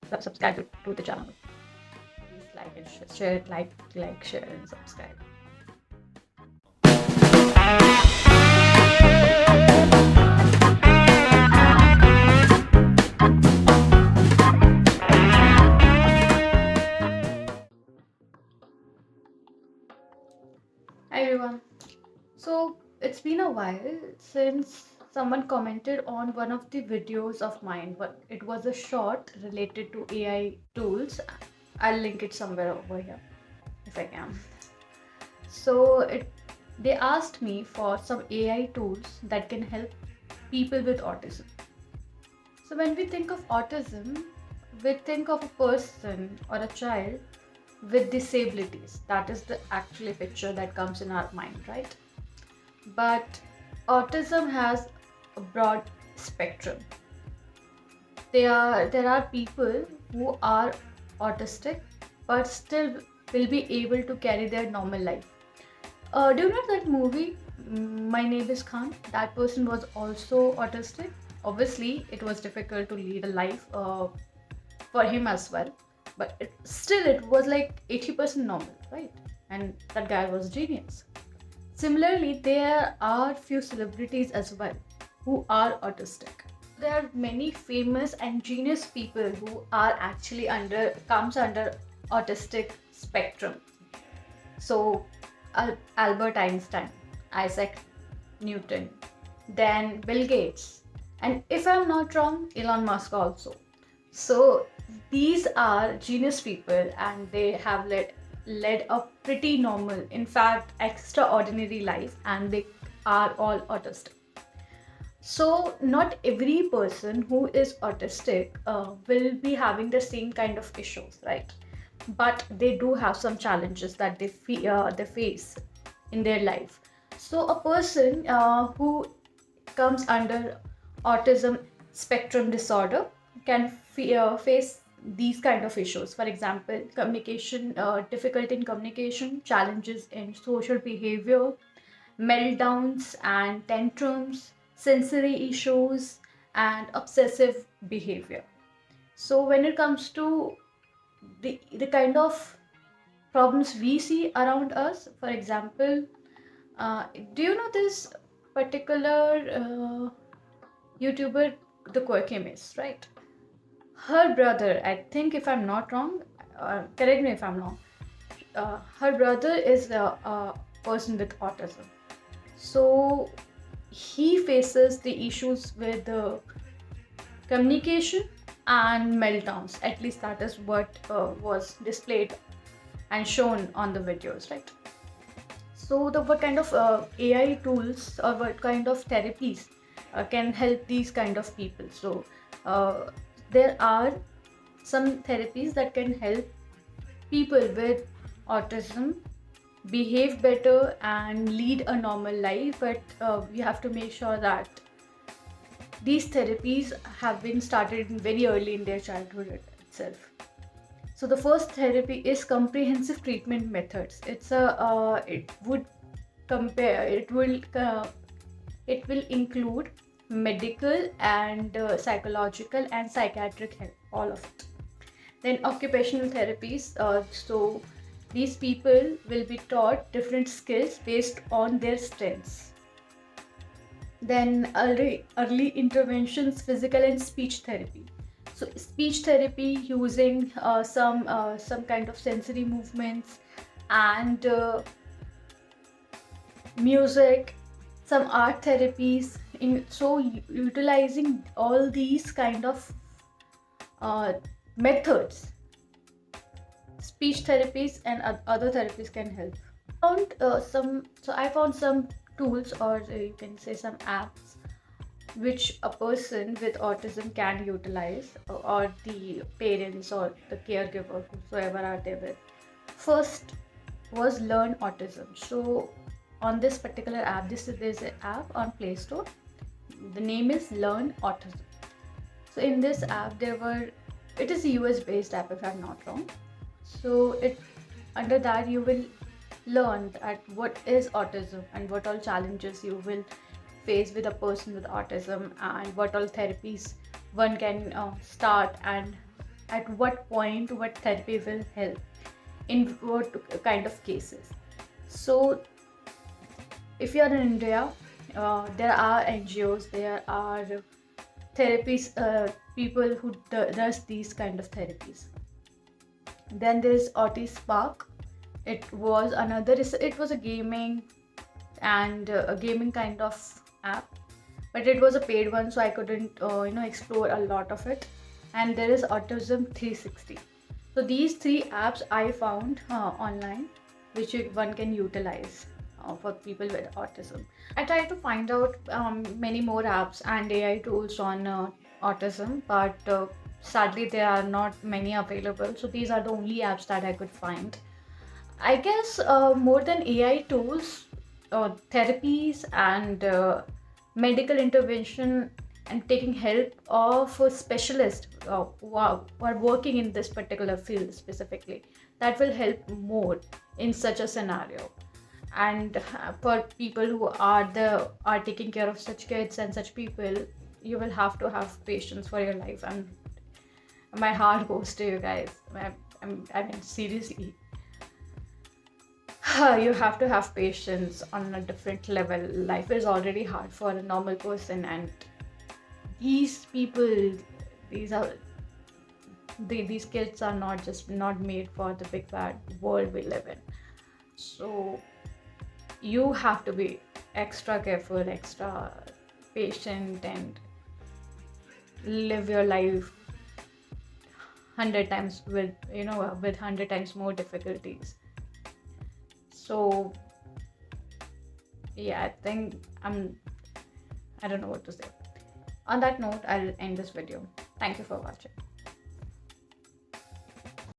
subscribe to the channel. Please like and share it, like, share and subscribe. Hi everyone. So it's been a while since someone commented on one of the videos of mine, but it was a short related to AI tools. I'll link it somewhere over here if I can. So they asked me for some AI tools that can help people with autism. So when we think of autism, we think of a person or a child with disabilities. That is the actual picture that comes in our mind, right? But autism has a broad spectrum. There are people who are autistic but still will be able to carry their normal life. Do you know that movie, My Name is Khan? That person was also autistic. Obviously, it was difficult to lead a life for him as well, but it was like 80% normal, right? And that guy was genius. Similarly, there are few celebrities as well who are autistic. There are many famous and genius people who are actually comes under autistic spectrum. So Albert Einstein, Isaac Newton, then Bill Gates, and if I'm not wrong, Elon Musk also. So these are genius people and they have led a pretty normal, in fact, extraordinary life, and they are all autistic. So not every person who is autistic will be having the same kind of issues, right? But they do have some challenges that they face in their life. So a person who comes under autism spectrum disorder can face these kind of issues. For example, communication, difficulty in communication, challenges in social behavior, meltdowns and tantrums, sensory issues, and obsessive behavior. So when it comes to the kind of problems we see around us, for example, do you know this particular YouTuber, the Quirky Miss, right? Her brother, I think, if I'm not wrong, correct me if I'm wrong, her brother is a person with autism. So he faces the issues with communication and meltdowns. At least that is what was displayed and shown on the videos, right? So the what kind of AI tools or what kind of therapies can help these kind of people? So uh, there are some therapies that can help people with autism behave better and lead a normal life, but we have to make sure that these therapies have been started very early in their childhood itself. So the first therapy is comprehensive treatment methods. It will include medical and psychological and psychiatric help, all of it. Then occupational therapies. So these people will be taught different skills based on their strengths. Then early interventions, physical and speech therapy. So speech therapy using some kind of sensory movements and music, some art therapies. Utilizing all these kind of methods, speech therapies and other therapies can help. I found some tools, or you can say some apps, which a person with autism can utilize, or the parents or the caregiver, whosoever are they with. First was Learn Autism. So on this particular app, there's an app on Play Store. The name is Learn Autism. So in this app, it is a US based app if I'm not wrong. So under that you will learn that what is autism and what all challenges you will face with a person with autism, and what all therapies one can start and at what point what therapy will help in what kind of cases. So if you are in India, there are NGOs, there are therapies, people who does these kind of therapies. Then there's Autism Spark. It was a gaming and a gaming kind of app, but it was a paid one, so I couldn't explore a lot of it. And there is Autism 360. So these three apps I found online, which one can utilize for people with autism. I tried to find out many more apps and AI tools on autism, but sadly there are not many available. So these are the only apps that I could find. I guess more than AI tools, therapies and medical intervention and taking help of a specialist who are working in this particular field specifically, that will help more in such a scenario. And for people who are taking care of such kids and such people, you will have to have patience for your life. And my heart goes to you guys. I mean, seriously. You have to have patience on a different level. Life is already hard for a normal person, and these people, these are these kids are not made for the big bad world we live in. So you have to be extra careful, extra patient, and live your life 100 times with 100 times more difficulties. So yeah, I don't know what to say. On that note, I'll end this video. Thank you for watching.